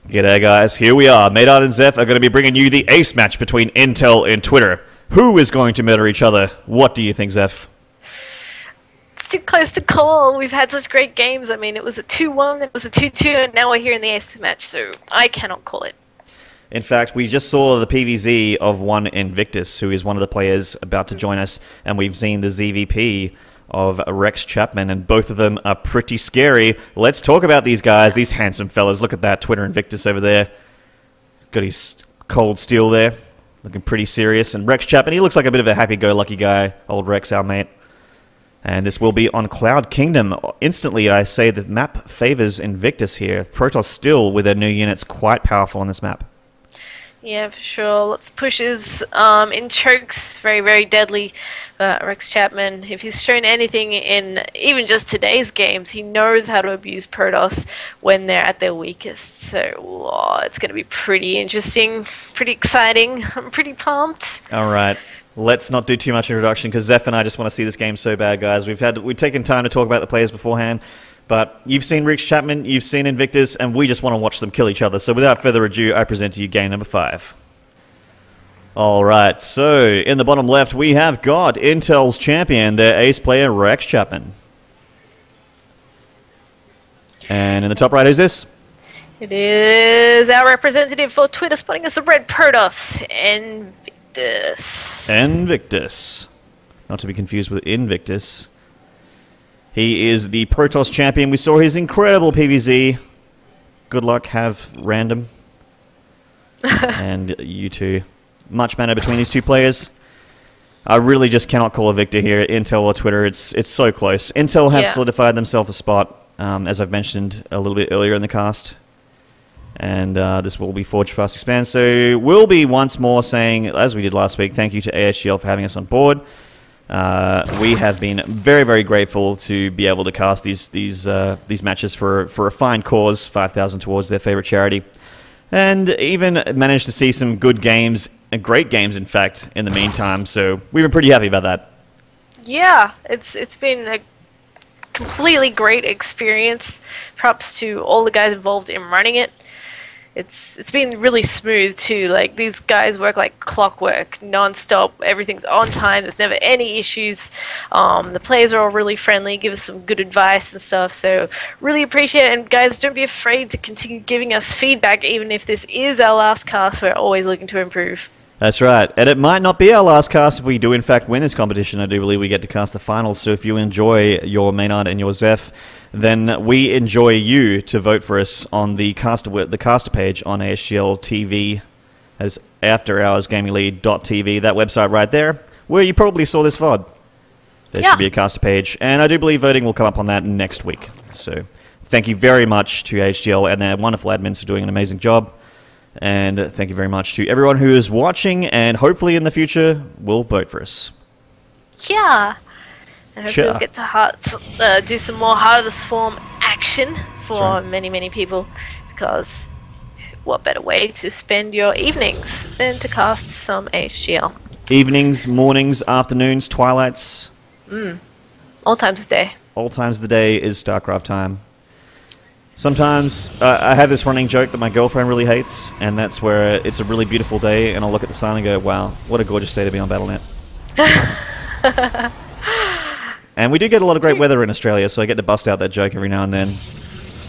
G'day guys, here we are. Maynarde and Zepph are going to be bringing you the ace match between Intel and Twitter. Who is going to murder each other? What do you think, Zepph? It's too close to call. We've had such great games. I mean, it was a 2-1, it was a 2-2, and now we're here in the ace match, so I cannot call it. In fact, we just saw the PVZ of one Invictus, who is one of the players about to join us, and we've seen the ZVP of Rex Chapman, and both of them are pretty scary. Let's talk about these guys, these handsome fellas. Look at that, Twitter Invictus over there. He's got his cold steel there, looking pretty serious. And Rex Chapman, he looks like a bit of a happy-go-lucky guy, old Rex, our mate. And this will be on Cloud Kingdom. Instantly, I say the map favors Invictus here. Protoss still, with their new units, quite powerful on this map. Yeah, for sure. Lots of pushes in chokes. Very, very deadly. Rex Chapman, if he's shown anything in even just today's games, he knows how to abuse Protoss when they're at their weakest. So it's going to be pretty interesting, pretty exciting. I'm pretty pumped. All right. Let's not do too much introduction because Zepph and I just want to see this game so bad, guys. We've taken time to talk about the players beforehand. But you've seen Rex Chapman, you've seen Invictus, and we just want to watch them kill each other. So without further ado, I present to you game number 5. Alright, so in the bottom left, we have got Intel's champion, their ace player, Rex Chapman. And in the top right, who's this? It is our representative for Twitter spotting as the Red Protoss, Invictus. Invictus. Not to be confused with Invictus. He is the Protoss champion. We saw his incredible PVZ. Good luck, have random. And you two. Much banter between these two players. I really just cannot call a victor here, Intel or Twitter. It's so close. Intel have solidified themselves a spot, as I've mentioned a little bit earlier in the cast. And this will be Forge Fast Expand. So we'll be once more saying, as we did last week, thank you to AHGL for having us on board. We have been very, very grateful to be able to cast these matches for a fine cause, 5,000 towards their favorite charity, and even managed to see some good games, and great games, in fact, in the meantime. So we've been pretty happy about that. Yeah, it's been a completely great experience. Props to all the guys involved in running it. It's been really smooth too. Like, these guys work like clockwork, non-stop. Everything's on time. There's never any issues. The players are all really friendly, give us some good advice and stuff. So really appreciate it. And guys, don't be afraid to continue giving us feedback, even if this is our last cast. We're always looking to improve. That's right. And it might not be our last cast if we do in fact win this competition. I do believe we get to cast the finals. So if you enjoy your Maynarde and your Zepph, then we enjoy you to vote for us on the caster page on AHGL TV as afterhoursgamingleague.tv, that website right there, where you probably saw this VOD. There should be a caster page, and I do believe voting will come up on that next week. So thank you very much to AHGL and their wonderful admins for doing an amazing job. And thank you very much to everyone who is watching, and hopefully in the future will vote for us. Yeah. And hopefully we'll get to do some more Heart of the Swarm action for many, many people, because what better way to spend your evenings than to cast some AHGL? Evenings, mornings, afternoons, twilights. All times of the day. All times of the day is StarCraft time. Sometimes I have this running joke that my girlfriend really hates, and that's where it's a really beautiful day and I'll look at the sun and go, wow, what a gorgeous day to be on Battle.net. And we do get a lot of great weather in Australia, so I get to bust out that joke every now and then,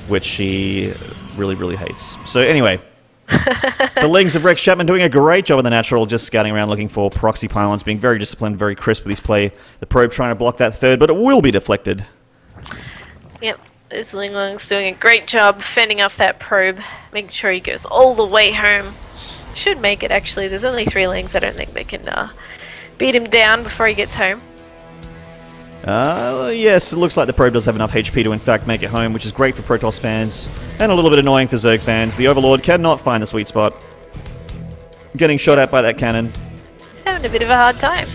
which she really, really hates. So anyway, the Lings of Rex Chapman doing a great job in the natural, just scouting around looking for proxy pylons, being very disciplined, very crisp with his play. The probe trying to block that third, but it will be deflected. Yep. This Ling Ling's doing a great job fending off that probe, making sure he goes all the way home. Should make it, actually. There's only 3 Lings. I don't think they can beat him down before he gets home. Yes, it looks like the probe does have enough HP to in fact make it home, which is great for Protoss fans, and a little bit annoying for Zerg fans. The Overlord cannot find the sweet spot. Getting shot at by that cannon. He's having a bit of a hard time.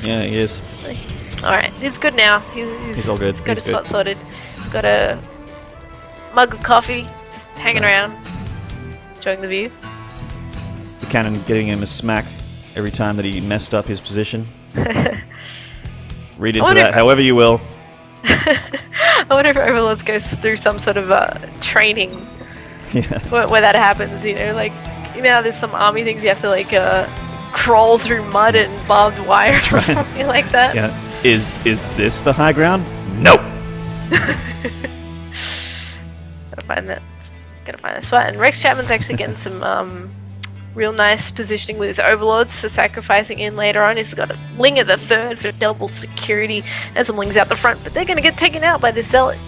Yeah, he is. Alright, he's good now. He's all good. He's got his spot sorted. He's got a mug of coffee. He's just hanging around, enjoying the view. The cannon getting him a smack every time that he messed up his position. Read into that however you will. I wonder if Overlords goes through some sort of training where that happens, you know, like, you know how there's some army things you have to, like, crawl through mud and barbed wire or something like that. Yeah. Is this the high ground? Nope! Gotta find that spot. And Rex Chapman's actually getting some real nice positioning with his overlords for sacrificing in later on. He's got a Ling at the third for double security and some Lings out the front, but they're gonna get taken out by this Zealot.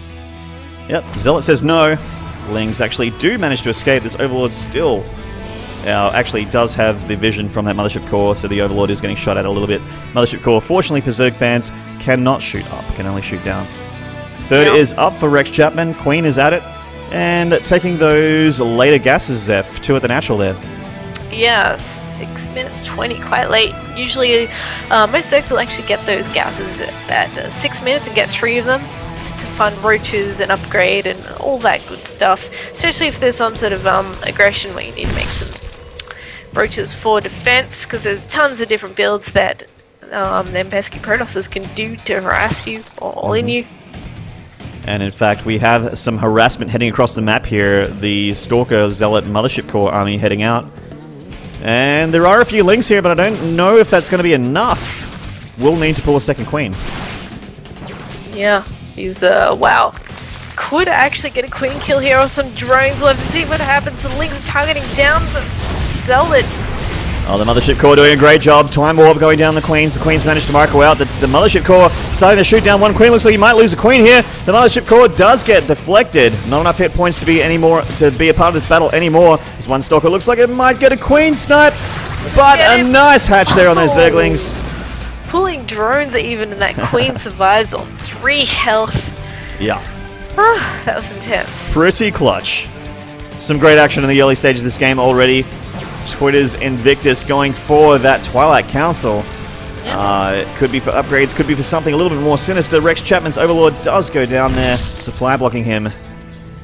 Yep, Zealot says no. Lings actually do manage to escape. This overlord still actually does have the vision from that Mothership Core, so the overlord is getting shot at a little bit. Mothership Core, fortunately for Zerg fans, cannot shoot up, can only shoot down. Third is up for Rex Chapman. Queen is at it. And taking those later gases, Zepph, 2 at the natural there. Yeah, 6 minutes 20, quite late. Usually, most Zergs will actually get those gases at 6 minutes and get 3 of them to fund roaches and upgrade and all that good stuff. Especially if there's some sort of aggression where you need to make some roaches for defense, because there's tons of different builds that them pesky Protosses can do to harass you or all in you. And in fact, we have some harassment heading across the map here. The Stalker, Zealot, Mothership Core army heading out. And there are a few Lings here, but I don't know if that's going to be enough. We'll need to pull a second Queen. Yeah, he's, wow. Could actually get a Queen kill here or some drones. We'll have to see what happens. The Lings are targeting down the Zealot. Oh, the Mothership Core doing a great job. Time Warp going down the Queens. The Queens managed to micro out. The Mothership Core starting to shoot down one Queen. Looks like he might lose a Queen here. The Mothership Core does get deflected. Not enough hit points to be a part of this battle anymore. This one Stalker looks like it might get a Queen snipe. But a nice hatch there on those Zerglings. Pulling drones even, and that Queen survives on 3 health. Yeah. That was intense. Pretty clutch. Some great action in the early stages of this game already. Twitter's Invictus going for that Twilight Council. It could be for upgrades, could be for something a little bit more sinister. Rex Chapman's Overlord does go down there, supply blocking him.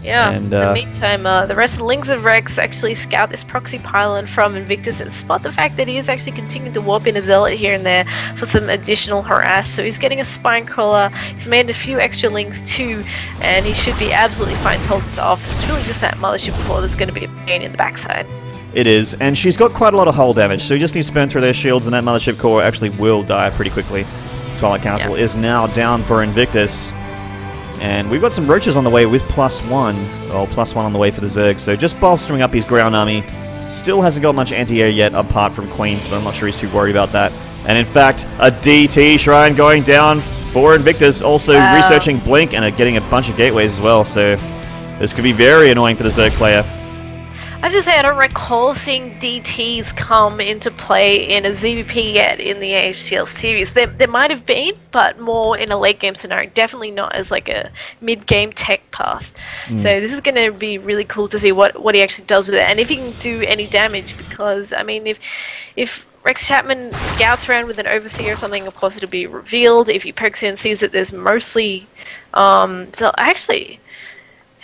Yeah, and, in the meantime, the rest of the Lings of Rex actually scout this proxy pylon from Invictus and spot the fact that he is actually continuing to warp in a Zealot here and there for some additional harass. So he's getting a Spine Crawler, he's made a few extra Lings too, and he should be absolutely fine to hold this off. It's really just that Mothership Core that's going to be a pain in the backside. It is, and she's got quite a lot of hull damage, so he just needs to burn through their shields, and that Mothership Core actually will die pretty quickly. Twilight Council is now down for Invictus, and we've got some roaches on the way with +1, or +1 on the way for the Zerg, so just bolstering up his ground army. Still hasn't got much anti-air yet, apart from Queens, but I'm not sure he's too worried about that. And in fact, a DT Shrine going down for Invictus, also researching Blink and getting a bunch of gateways as well, so this could be very annoying for the Zerg player. I have to say, I don't recall seeing DTs come into play in a ZVP yet in the AHGL series. There might have been, but more in a late game scenario. Definitely not as like a mid-game tech path. So this is going to be really cool to see what he actually does with it, and if he can do any damage. Because I mean, if Rex Chapman scouts around with an Overseer or something, of course it'll be revealed. If he pokes in and sees that there's mostly, so actually.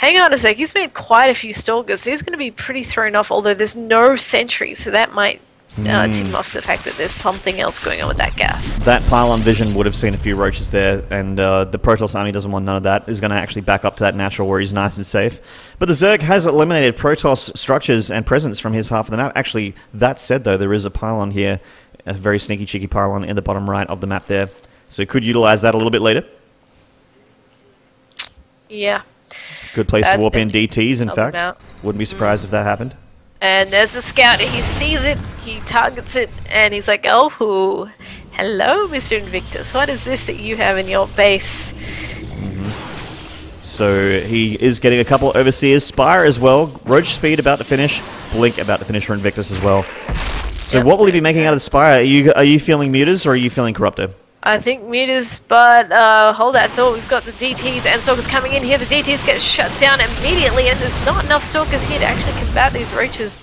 Hang on a sec, he's made quite a few Stalkers, so he's going to be pretty thrown off, although there's no sentries, so that might tip him off to the fact that there's something else going on with that gas. That pylon vision would have seen a few roaches there, and the Protoss army doesn't want none of that. Is going to actually back up to that natural where he's nice and safe. But the Zerg has eliminated Protoss structures and presence from his half of the map. Actually, that said though, there is a pylon here, a very sneaky cheeky pylon in the bottom right of the map there. So could utilize that a little bit later. Yeah. Good place to warp in DTs, in fact. Wouldn't be surprised if that happened. And there's the scout, he sees it, he targets it, and he's like, oh, hello, Mr. Invictus, what is this that you have in your base? So he is getting a couple Overseers, Spire as well, Roach Speed about to finish, Blink about to finish for Invictus as well. So what will he be making out of the Spire? Are you feeling Mutas or are you feeling Corruptor? I think Mutas, but hold that thought, we've got the DTs and Stalkers coming in here. The DTs get shut down immediately, and there's not enough Stalkers here to actually combat these roaches.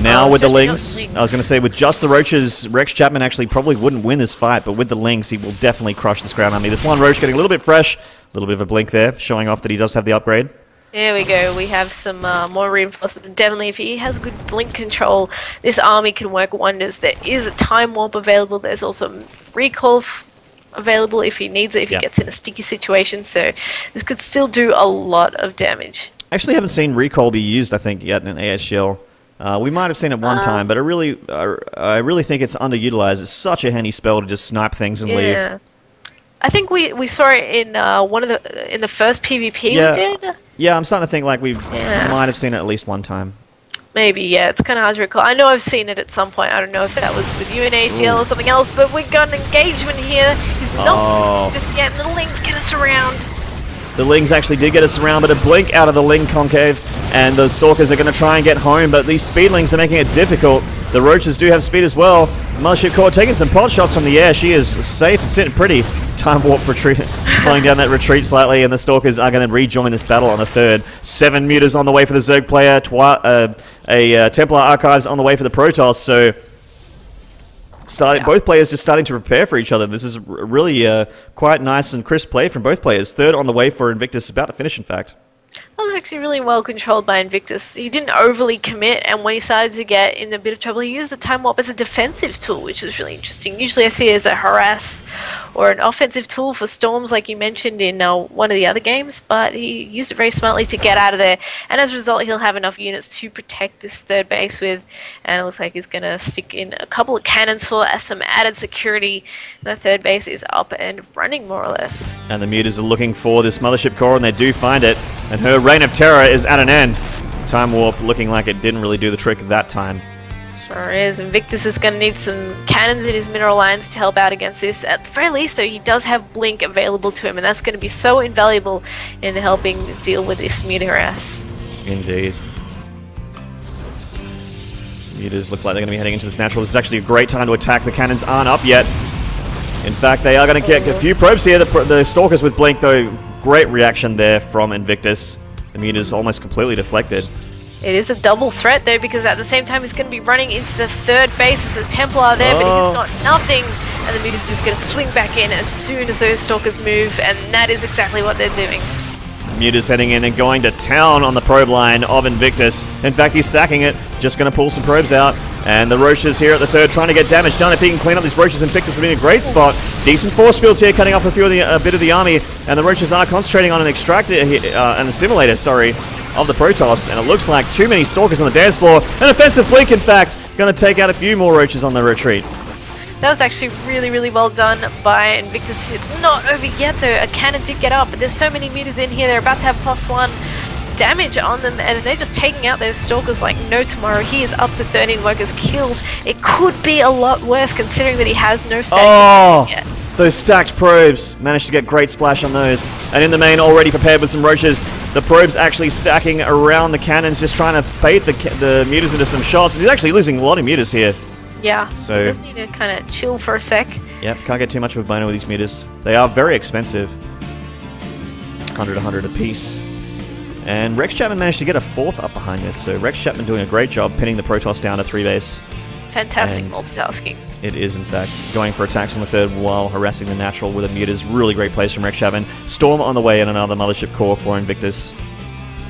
Now with the Lings, I was going to say, with just the roaches, Rex Chapman actually probably wouldn't win this fight, but with the Lings, he will definitely crush this ground army. This one roach getting a little bit fresh, a little bit of a blink there, showing off that he does have the upgrade. There we go, we have some more reinforcements. Definitely, if he has good blink control, this army can work wonders. There is a time warp available, there's also recall available if he needs it, if he gets in a sticky situation, so this could still do a lot of damage. Actually haven't seen Recall be used, I think, yet in AHGL. We might have seen it one time, but I really think it's underutilized. It's such a handy spell to just snipe things and leave. I think we saw it in in the first PvP we did. Yeah, I'm starting to think like we might have seen it at least one time. Maybe, yeah. It's kind of hard to recall. I know I've seen it at some point. I don't know if that was with you in AHGL or something else, but we got an engagement here. He's not just yet, and the Lings get us around. The Lings actually did get us around, but a blink out of the Ling concave, and the Stalkers are going to try and get home, but these Speedlings are making it difficult. The Roaches do have speed as well. Mothership Core taking some pot shots from the air. She is safe and sitting pretty. Time Warp retreat, slowing down that retreat slightly, and the Stalkers are going to rejoin this battle on the third. 7 Mutas on the way for the Zerg player, Templar Archives on the way for the Protoss, so both players just starting to prepare for each other. This is really quite nice and crisp play from both players. Third on the way for Invictus, about to finish in fact. That was actually really well controlled by Invictus. He didn't overly commit, and when he started to get in a bit of trouble, he used the Time Warp as a defensive tool, which is really interesting. Usually I see it as a harass or an offensive tool for Storms, like you mentioned in one of the other games, but he used it very smartly to get out of there, and as a result, he'll have enough units to protect this third base with, and it looks like he's going to stick in a couple of cannons for some added security. The third base is up and running, more or less. And the Mutas are looking for this Mothership Core, and they do find it, and her reign of terror is at an end. Time Warp looking like it didn't really do the trick that time. Sure is. Invictus is going to need some cannons in his mineral lines to help out against this. At the very least, though, he does have Blink available to him, and that's going to be so invaluable in helping deal with this Muta harass. Indeed. Mutas look like they're going to be heading into this natural. This is actually a great time to attack. The cannons aren't up yet. In fact, they are going to get a few probes here. The Stalkers with Blink, though, great reaction there from Invictus. The Mutas almost completely deflected. It is a double threat though, because at the same time he's going to be running into the third base. There's a Templar there, but he's got nothing. And the Mutas just going to swing back in as soon as those Stalkers move, and that is exactly what they're doing. Mutas heading in and going to town on the probe line of Invictus. In fact, he's sacking it, just going to pull some probes out. And the Roaches here at the third trying to get damage done. If he can clean up these Roaches, Invictus would be in a great spot. Decent force fields here, cutting off a bit of the army. And the Roaches are concentrating on an extractor, an assimilator, sorry, of the Protoss. And it looks like too many Stalkers on the dance floor. An offensive blink, in fact, going to take out a few more Roaches on the retreat. That was actually really, really well done by Invictus. It's not over yet though. A cannon did get up, but there's so many Mutas in here. They're about to have +1 damage on them, and they're just taking out those Stalkers like no tomorrow. He is up to 13 workers killed. It could be a lot worse considering that he has no stack yet. Those stacked probes, managed to get great splash on those. And in the main, already prepared with some Roaches. The probes actually stacking around the cannons, just trying to bait the Mutas into some shots. And he's actually losing a lot of Mutas here. Yeah, so he does need to kind of chill for a sec. Yep, can't get too much of a boner with these Mutas. They are very expensive. 100 a piece. And Rex Chapman managed to get a 4th up behind this, so Rex Chapman doing a great job pinning the Protoss down to 3 base. Fantastic multitasking. It is, in fact, going for attacks on the third while harassing the natural with a Mutas. Really great plays from Rex Chapman. Storm on the way and another Mothership Core for Invictus.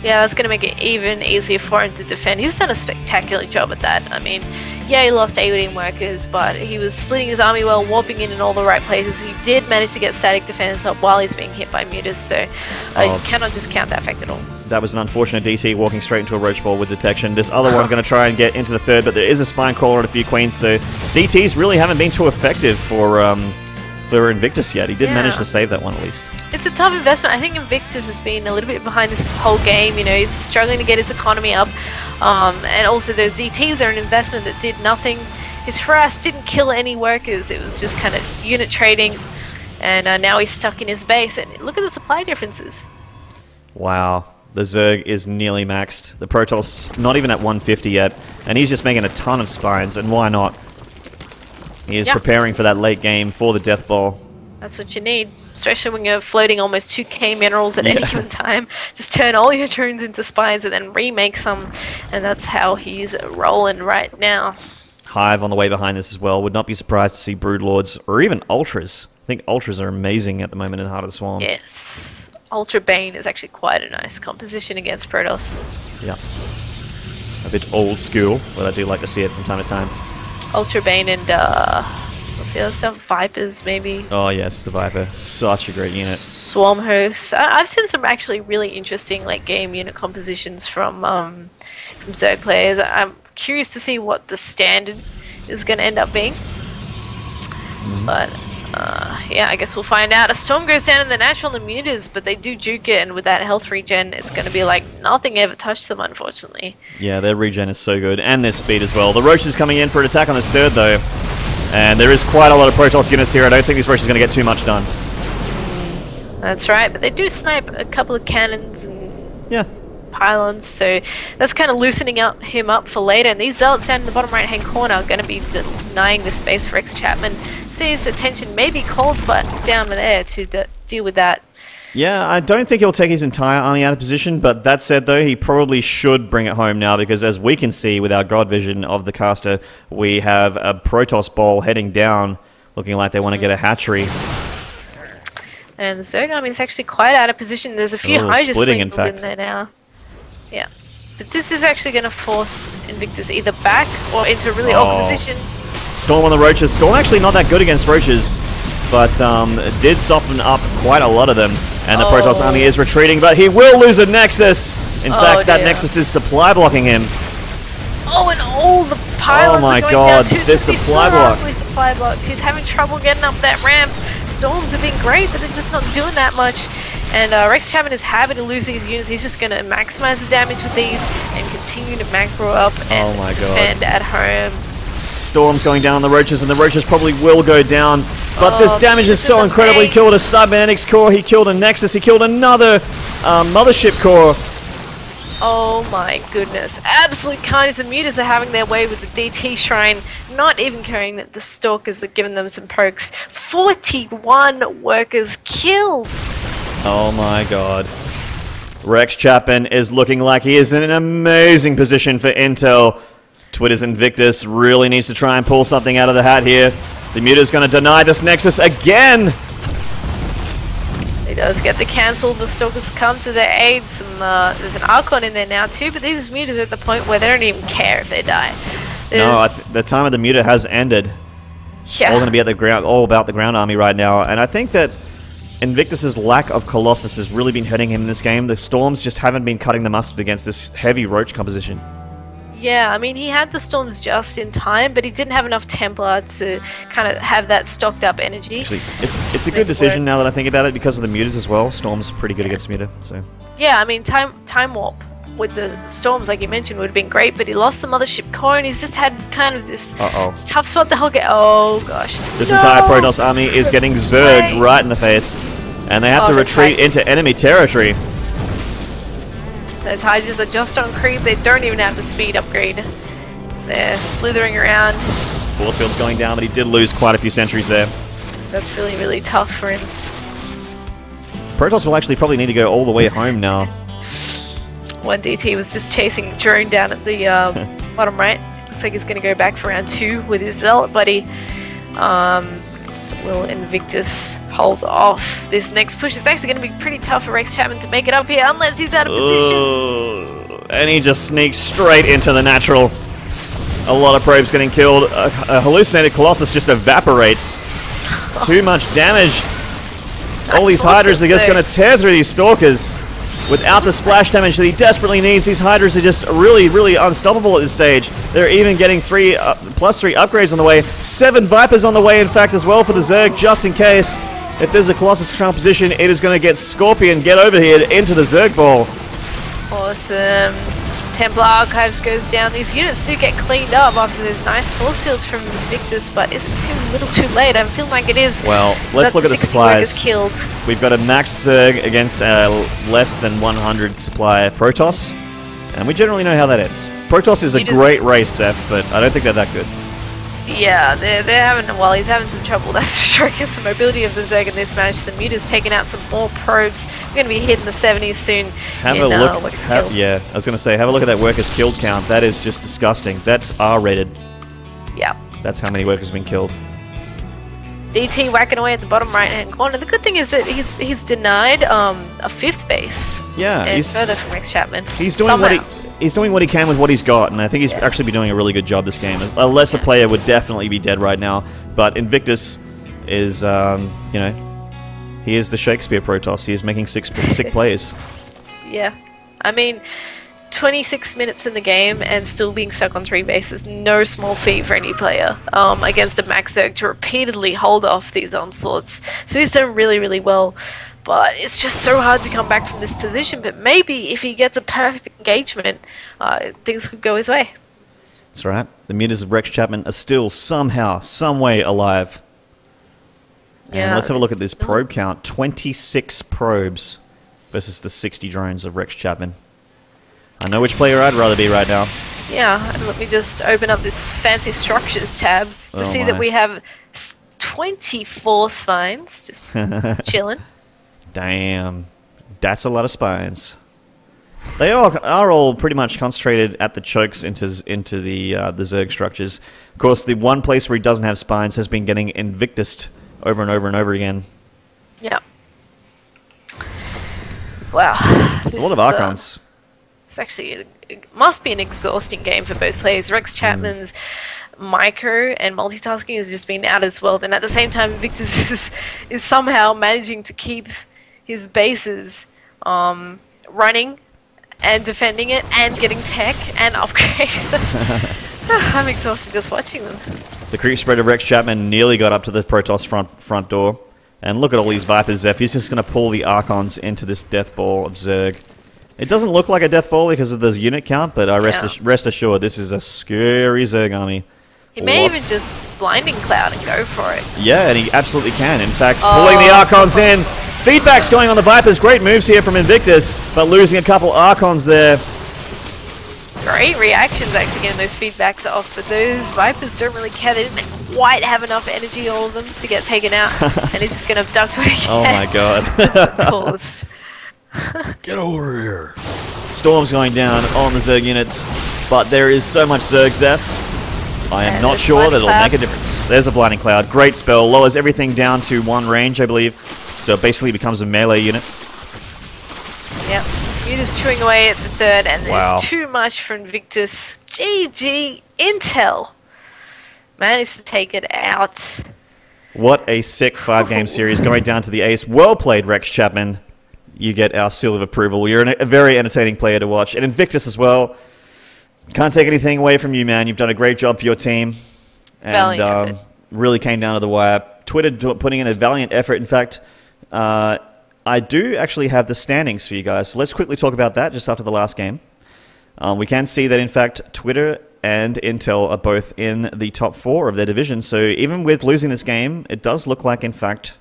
Yeah, that's going to make it even easier for him to defend. He's done a spectacular job at that. I mean, yeah, he lost 18 workers, but he was splitting his army well, warping in all the right places. He did manage to get static defense up while he's being hit by Mutas, so I cannot discount that fact at all. That was an unfortunate DT walking straight into a Roach Ball with detection. This other one going to try and get into the third, but there is a Spine Crawler and a few Queens, so DTs really haven't been too effective for Invictus yet. He did manage to save that one at least. It's a tough investment. I think Invictus has been a little bit behind this whole game. You know, he's struggling to get his economy up. And also those DTs are an investment that did nothing. His harass didn't kill any workers. It was just kind of unit trading. And now he's stuck in his base. And look at the supply differences. Wow. The Zerg is nearly maxed. The Protoss not even at 150 yet. And he's just making a ton of spines. And why not? He is preparing for that late game for the Death Ball. That's what you need, especially when you're floating almost 2k minerals at any given time. Just turn all your drones into spines and then remake some, and that's how he's rolling right now. Hive on the way behind this as well. Would not be surprised to see Broodlords or even Ultras. I think Ultras are amazing at the moment in Heart of the Swarm. Yes. Ultra Bane is actually quite a nice composition against Protoss. Yeah. A bit old school, but I do like to see it from time to time. Ultra Bane and What's the other stuff? Vipers, maybe. Oh yes, the Viper. Such a great unit. Swarm hosts. I've seen some actually really interesting late game unit compositions from Zerg players. I'm curious to see what the standard is going to end up being. But yeah, I guess we'll find out. A storm goes down in the natural and the mutas, but they do juke it, and with that health regen, it's going to be like nothing ever touched them, unfortunately. Yeah, their regen is so good, and their speed as well. The Roach is coming in for an attack on this third, though. And there is quite a lot of Protoss units here. I don't think this Roach is going to get too much done. That's right, but they do snipe a couple of cannons and pylons, so that's kind of loosening him up for later. And these Zealots down in the bottom right-hand corner are going to be denying the space for Rex Chapman. So his attention may be called, but down there to deal with that. Yeah, I don't think he'll take his entire army out of position, but that said, though, he probably should bring it home now, because as we can see with our God vision of the caster, we have a Protoss ball heading down, looking like they want to get a hatchery. And the Zerg army is actually quite out of position. There's a few Hydra swings in there now. Yeah. But this is actually going to force Invictus either back or into a really awkward position. Storm on the Roaches. Storm actually not that good against Roaches, but did soften up quite a lot of them. And the Protoss army is retreating, but he will lose a Nexus. In fact, that Nexus is supply blocking him. Oh, and all the pylons are going down too. This supply block. Supply blocked. He's having trouble getting up that ramp. Storms have been great, but they're just not doing that much. And Rex Chapman is happy to lose these units. He's just going to maximize the damage with these and continue to macro up and defend at home. Storm's going down on the Roaches, and the Roaches probably will go down. But this damage is so incredible. He killed a Cybernetics core, he killed a Nexus, he killed another Mothership core. Oh my goodness. Absolute kindness. The mutas are having their way with the DT Shrine, not even caring that the Stalkers have given them some pokes. 41 workers killed! Oh my god. Rex Chapman is looking like he is in an amazing position for intel. Twitter's Invictus really needs to try and pull something out of the hat here. The Muta's going to deny this Nexus again! He does get the cancel. The Stalkers come to their aid. There's an Archon in there now too, but these Mutas are at the point where they don't even care if they die. No, the time of the Muta has ended. Yeah. All going to be at the ground, all about the ground army right now, and I think that Invictus's lack of Colossus has really been hurting him in this game. The Storms just haven't been cutting the mustard against this heavy Roach composition. Yeah, I mean, he had the Storms just in time, but he didn't have enough Templar to kind of have that stocked up energy. Actually, it's a good decision now that I think about it, because of the Mutas as well. Storm's pretty good against Muta, so... Yeah, I mean, Time Warp with the Storms, like you mentioned, would have been great, but he lost the Mothership core, and he's just had kind of this tough spot the whole game. Oh, gosh. This entire Protoss army is getting zerged right in the face, and they have to retreat into enemy territory. Those Hydras are just on creep. They don't even have the speed upgrade. They're slithering around. Force field's going down, but he did lose quite a few sentries there. That's really, really tough for him. Protoss will actually probably need to go all the way home now. One DT was just chasing Drone down at the bottom right. Looks like he's going to go back for round 2 with his Zealot buddy. Will Invictus hold off this next push? It's actually going to be pretty tough for Rex Chapman to make it up here unless he's out of position. And he just sneaks straight into the natural. A lot of probes getting killed. A hallucinated Colossus just evaporates. Too much damage. All these Hydras are just going to tear through these Stalkers. Without the splash damage that he desperately needs, these Hydras are just really, really unstoppable at this stage. They're even getting +3 upgrades on the way. 7 Vipers on the way, in fact, as well for the Zerg, just in case. If there's a Colossus control position, it is going to get Scorpion, get over here into the Zerg ball. Awesome. Templar Archives goes down. These units do get cleaned up after those nice force fields from Invictus, but is it too little too late? I'm feeling like it is. Well, let's look at the supplies. Killed. We've got a max Zerg against less than 100 supply Protoss, and we generally know how that ends. Protoss is a great race, Zepph, but I don't think they're that good. Yeah, they're having, well, he's having some trouble, that's for sure, against the mobility of the Zerg in this match. The Muta's taking out some more probes. We're going to be hitting the 70s soon. Have a look. Yeah, I was going to say, have a look at that workers killed count. That is just disgusting. That's R-rated. Yeah. That's how many workers have been killed. DT whacking away at the bottom right-hand corner. The good thing is that he's denied a 5th base. Yeah, and further from Rex Chapman. He's doing he's doing what he can with what he's got, and I think he's actually been doing a really good job this game. A lesser player would definitely be dead right now, but Invictus is, you know, he is the Shakespeare Protoss. He is making sick plays. Yeah. I mean, 26 minutes in the game and still being stuck on 3 bases, no small feat for any player against a Max Zerg to repeatedly hold off these onslaughts. So he's done really, really well. But it's just so hard to come back from this position. But maybe if he gets a perfect engagement, things could go his way. That's right. The mutas of Rex Chapman are still somehow, some way alive. Yeah. And let's have a look at this probe count. 26 probes versus the 60 drones of Rex Chapman. I know which player I'd rather be right now. Yeah, and let me just open up this fancy structures tab to see that we have 24 spines just chilling. Damn, that's a lot of spines. They are all pretty much concentrated at the chokes into the Zerg structures. Of course, the one place where he doesn't have spines has been getting Invictus over and over and over again. Yeah. Wow. It's a lot of Archons. It's actually, it must be an exhausting game for both players. Rex Chapman's micro and multitasking has just been out as well. And at the same time, Invictus is somehow managing to keep his bases running and defending it and getting tech and upgrades. I'm exhausted just watching them. The creep spread of Rex Chapman nearly got up to the Protoss front door. And look at all these Vipers, Zepph. He's just going to pull the Archons into this death ball of Zerg. It doesn't look like a death ball because of the unit count, but rest assured, this is a scary Zerg army. He may even just Blinding Cloud and go for it. Yeah, and he absolutely can. In fact, pulling the Archons in. Feedback's going on the Vipers. Great moves here from Invictus, but losing a couple Archons there. Great reactions actually getting those feedbacks off, but those Vipers don't really care. They didn't quite have enough energy, all of them, to get taken out. And he's just going to duck to it again. Oh my god. That's the coolest. Get over here. Storm's going down on the Zerg units, but there is so much Zerg, Zepph. I am not sure that it'll make a difference. There's a Blinding Cloud. Great spell. Lowers everything down to 1 range, I believe. So it basically becomes a melee unit. Yep. Muta's chewing away at the 3rd, and there's too much for Invictus. GG Intel managed to take it out. What a sick 5-game series going down to the ace. Well played, Rex Chapman. You get our seal of approval. You're a very entertaining player to watch. And Invictus as well. Can't take anything away from you, man. You've done a great job for your team. And really came down to the wire. Twitter putting in a valiant effort. In fact, I do actually have the standings for you guys. So let's quickly talk about that just after the last game. We can see that, in fact, Twitter and Intel are both in the top 4 of their division. So even with losing this game, it does look like, in fact,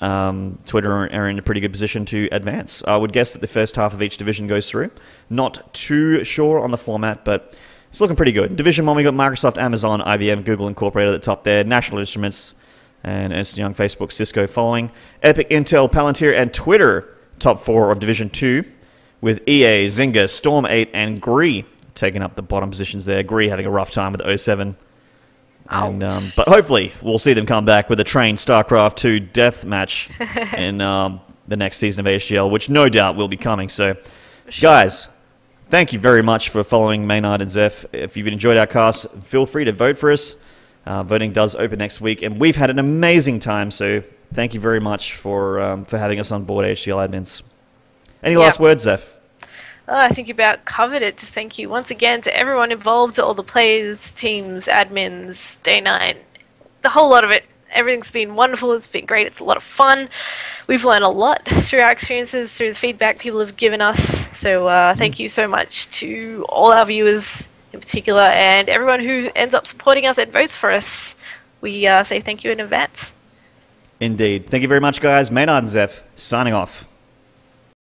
Twitter are in a pretty good position to advance. I would guess that the first half of each division goes through. Not too sure on the format, but it's looking pretty good. Division 1, we got Microsoft, Amazon, IBM, Google Incorporated at the top there. National Instruments and Ernst & Young, Facebook, Cisco following. Epic, Intel, Palantir, and Twitter top 4 of Division 2, with EA, Zynga, Storm 8, and Gree taking up the bottom positions there. Gree having a rough time with 07. And, but hopefully we'll see them come back with a trained StarCraft 2 death match in the next season of AHGL, which no doubt will be coming. So, guys, thank you very much for following Maynard and Zepph. If you've enjoyed our cast, feel free to vote for us. Voting does open next week, and we've had an amazing time. So, thank you very much for having us on board, AHGL admins. Any last words, Zepph? I think you about covered it. Just thank you once again to everyone involved, to all the players, teams, admins, Day 9, the whole lot of it. Everything's been wonderful. It's been great. It's a lot of fun. We've learned a lot through our experiences, through the feedback people have given us. So thank you so much to all our viewers in particular, and everyone who ends up supporting us and votes for us. We say thank you in advance. Indeed. Thank you very much, guys. Maynard and Zepph, signing off.